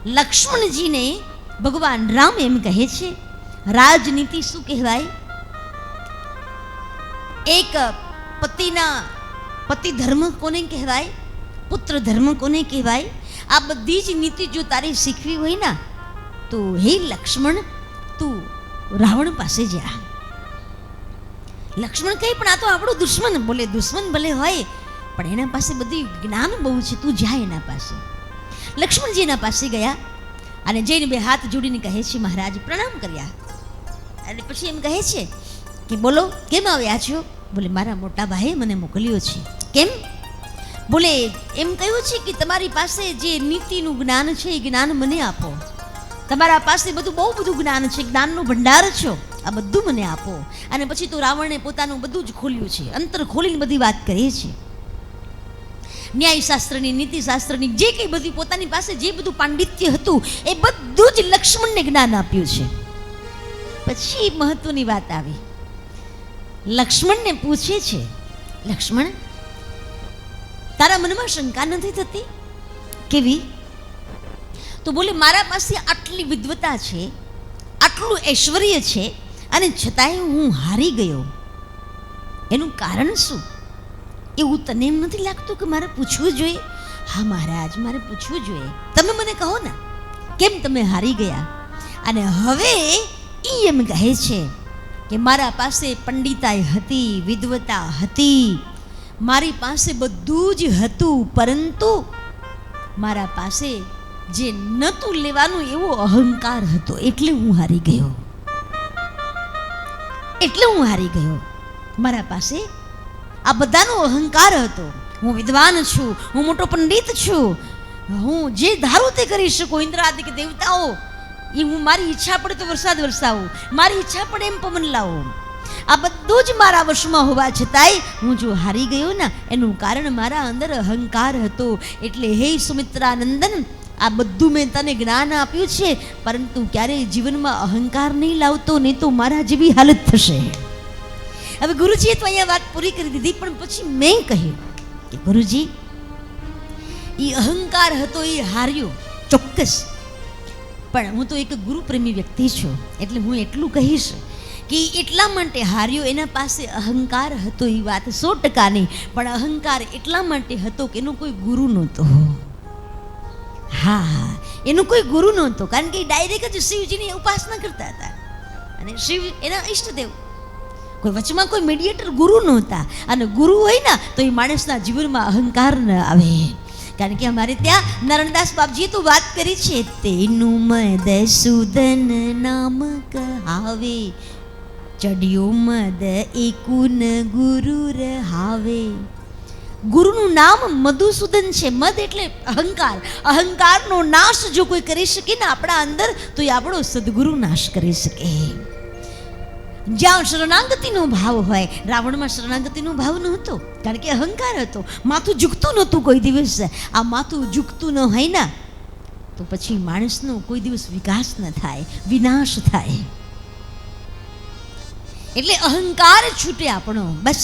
લક્ષ્મણજીને ભગવાન રામ એમ કહે છે, રાજનીતિ શું કહેવાય? એક પતિ ધર્મ કોને કહેવાય? પુત્ર ધર્મ કોને કહેવાય? આ બધી જ નીતિ જો તારે શીખવી હોય ને તો હે લક્ષ્મણ, તું રાવણ પાસે જા. લક્ષ્મણ કહે પણ આ તો આપણો દુશ્મન. બોલે દુશ્મન ભલે હોય પણ એના પાસે બધી જ્ઞાન બહુ છે, તું જા એના પાસે. લક્ષ્મણજી એના પાસે ગયા અને જઈને બે હાથ જોડીને કહે છે, મહારાજ પ્રણામ કર્યા. અને પછી એમ કહે છે કે બોલો કેમ આવ્યા છો? બોલે મારા મોટા ભાઈએ મને મોકલ્યો છે. કેમ? બોલે એમ કહ્યું છે કે તમારી પાસે જે નીતિનું જ્ઞાન છે એ જ્ઞાન મને આપો. તમારા પાસે બહુ બધું જ્ઞાન છે, જ્ઞાનનો ભંડાર છો, આ બધું મને આપો. અને પછી તો રાવણે પોતાનું બધું જ ખોલ્યું છે, અંતર ખોલીને બધી વાત કરી છે. ન્યાયશાસ્ત્રની, નીતિશાસ્ત્રની જે કંઈ બધી પોતાની પાસે જે બધું પાંડિત્ય હતું એ બધું જ લક્ષ્મણને જ્ઞાન આપ્યું છે. પછી મહત્વની વાત આવી. લક્ષ્મણને પૂછે છે, લક્ષ્મણ તારા મનમાં શંકા નથી થતી? કેવી? તો બોલે મારા પાસે આટલી વિદ્વતા છે, આટલું ઐશ્વર્ય છે અને છતાંય હું હારી ગયો. એનું કારણ શું? એવું તને એમ નથી લાગતું કે મારે પૂછવું જોઈએ? હા મહારાજ, મારે પૂછવું જોઈએ. તમે મને કહો ને કેમ તમે હારી ગયા? અને હવે એમ કહે છે કે મારા પાસે પંડિતાઈ હતી, વિદ્વતા હતી, મારી પાસે બધું જ હતું, પરંતુ મારા પાસે જે નતું લેવાનું એવો અહંકાર હતો, એટલે હું હારી ગયો. મારા પાસે આ બધાનો અહંકાર હતો. હું વિદ્વાન છું, હું મોટો પંડિત છું, હું જે ધારું તે કરી શકું. ઇન્દ્રાદિક દેવતાઓ એ હું મારી ઈચ્છા પડે તો વરસાદ વરસાવું, મારી ઈચ્છા પડે એમ પવન લાવું. આ બધું જ મારા વશમાં હોવા છતાંય હું જો હારી ગયો ને એનું કારણ મારા અંદર અહંકાર હતો. એટલે હે સુમિત્રાનંદન, આ બધું મેં તને જ્ઞાન આપ્યું છે, પરંતુ ક્યારેય જીવનમાં અહંકાર નહીં લાવતો, નહીં તો મારા જેવી હાલત થશે. હવે ગુરુજીએ તો અહીંયા વાત પૂરી કરી દીધી, પણ પછી મેં કહ્યું કે ગુરુજી એ અહંકાર હતો એ હાર્યો ચોક્કસ, પણ હું તો એક ગુરુપ્રેમી વ્યક્તિ છું, એટલે હું એટલું કહીશ કે એટલા માટે હાર્યો. એના પાસે અહંકાર હતો એ વાત 100%ની, પણ અહંકાર એટલા માટે હતો કે એનો કોઈ ગુરુ નહોતો. હા, એનું કોઈ ગુરુ નહોતો, કારણ કે એ ડાયરેક્ટ જ શિવજીની ઉપાસના કરતા હતા અને શિવ એના ઈષ્ટદેવ. કોઈ વચમાં કોઈ મીડિયેટર ગુરુ નહોતા. અને ગુરુ હોય ને તો એ માણસના જીવનમાં અહંકાર ન આવે. કારણ કે અમારે ત્યાં નારણદાસ બાપજીએ તો વાત કરી છે, તેનું મદસૂદન નામ કહાવે, ચડ્યો મદ એકુન ગુરુ રહાવે. ગુરુનું નામ મધુસૂદન છે. મદ એટલે અહંકાર. અહંકારનો નાશ જો કોઈ કરી શકે ને આપણા અંદર, તો એ આપણો સદગુરુ નાશ કરી શકે. જ્યાં શરણાગતિનો ભાવ હોય, રાવણમાં શરણાગતિનો ભાવ નહોતો, કારણ કે અહંકાર હતો, માથું ઝૂકતું નહોતું કોઈ દિવસ. આ માથું ઝૂકતું ન હોય ને તો પછી માણસનો કોઈ દિવસ વિકાસ ન થાય, વિનાશ થાય. એટલે અહંકાર છૂટે આપણો, બસ